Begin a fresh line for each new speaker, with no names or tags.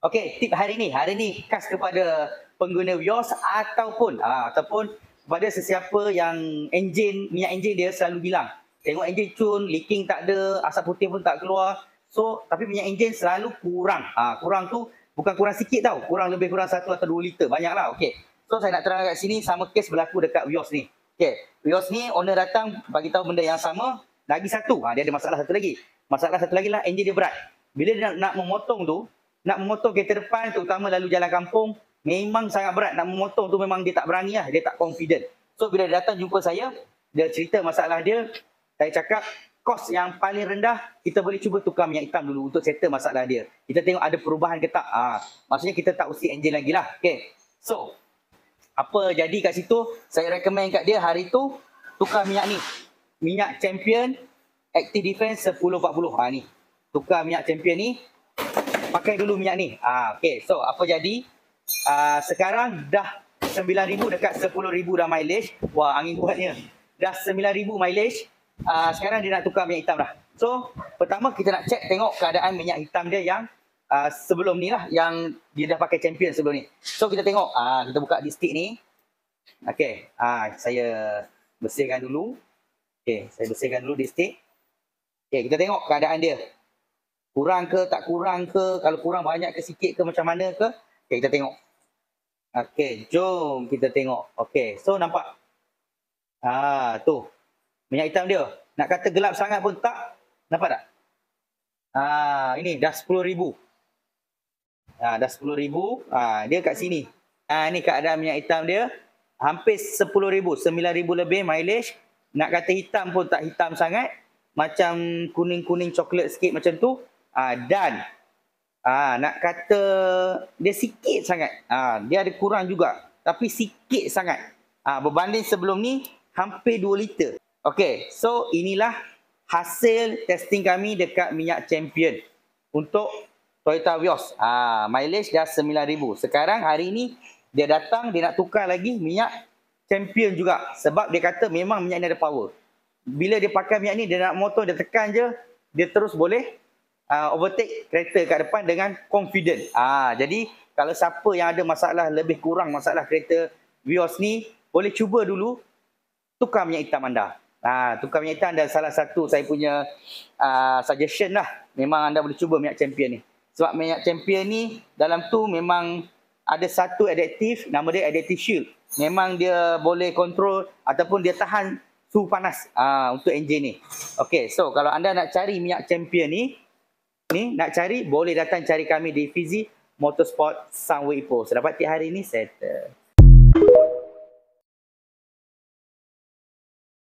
Okey, tip hari ni khas kepada pengguna Vios ataupun kepada sesiapa yang minyak enjin dia selalu hilang. Tengok enjin cun, leaking tak ada, asap putih pun tak keluar. So, tapi minyak enjin selalu kurang. Kurang tu bukan kurang sikit tau, kurang 1 atau 2 liter, banyaklah. Okey. So, saya nak terang kat sini sama kes berlaku dekat Vios ni. Okey, Vios ni owner datang bagi tahu benda yang sama, lagi satu, dia ada masalah satu lagi. Masalah satu lagi lah enjin dia berat. Bila dia nak memotong kereta depan, terutama lalu jalan kampung, memang sangat berat. Nak memotong tu memang dia tak berani lah, dia tak confident. So bila dia datang jumpa saya, dia cerita masalah dia, saya cakap kos yang paling rendah, kita boleh cuba tukar minyak hitam dulu untuk settle masalah dia. Kita tengok ada perubahan ke tak. Maksudnya kita tak usi enjin lagi lah. Okay. So, apa jadi kat situ, saya recommend kat dia hari tu, tukar minyak ni. Minyak Champion Active Defense 1040. Ni. Tukar minyak Champion ni, pakai dulu minyak ni. Okay, so apa jadi? Sekarang dah 9,000 dekat 10,000 dah mileage. Wah, angin kuatnya. Dah 9,000 mileage. Sekarang dia nak tukar minyak hitam dah. So, pertama kita nak check tengok keadaan minyak hitam dia yang sebelum ni lah. Yang dia dah pakai Champion sebelum ni. So, kita tengok. Kita buka di stick ni. Okay, saya bersihkan dulu. Okay, saya bersihkan dulu di stick. Okay, kita tengok keadaan dia. Kurang ke, tak kurang ke, kalau kurang banyak ke, sikit ke, macam mana ke. Okay, kita tengok. Okay, jom kita tengok. Okay, so nampak. Tu. Minyak hitam dia. Nak kata gelap sangat pun tak. Nampak tak? Ini dah 10,000. Dah 10,000. Dia kat sini. Ini keadaan minyak hitam dia. Hampir 10,000. 9,000 lebih mileage. Nak kata hitam pun tak hitam sangat. Macam kuning-kuning coklat sikit macam tu. Dan nak kata dia sikit sangat. Dia ada kurang juga. Tapi sikit sangat. Berbanding sebelum ni hampir 2 liter. Okay, so inilah hasil testing kami dekat minyak Champion untuk Toyota Vios. Mileage dah 9,000. Sekarang hari ni dia datang, dia nak tukar lagi minyak Champion juga. Sebab dia kata memang minyak ni ada power. Bila dia pakai minyak ni, dia nak motor, dia tekan je, dia terus boleh overtake kereta kat depan dengan confident. Jadi kalau siapa yang ada masalah lebih kurang masalah kereta Vios ni, boleh cuba dulu tukar minyak hitam anda. Tukar minyak hitam adalah salah satu saya punya suggestion lah. Memang anda boleh cuba minyak Champion ni. Sebab minyak Champion ni dalam tu memang ada satu adaptif, nama dia Adaptive Shield. Memang dia boleh kontrol ataupun dia tahan suhu panas untuk enjin ni. Okay, so kalau anda nak cari minyak Champion ni, nak cari, boleh datang cari kami di Fizi Motorsport Sunway Ipoh. Selamat hari ni, settle.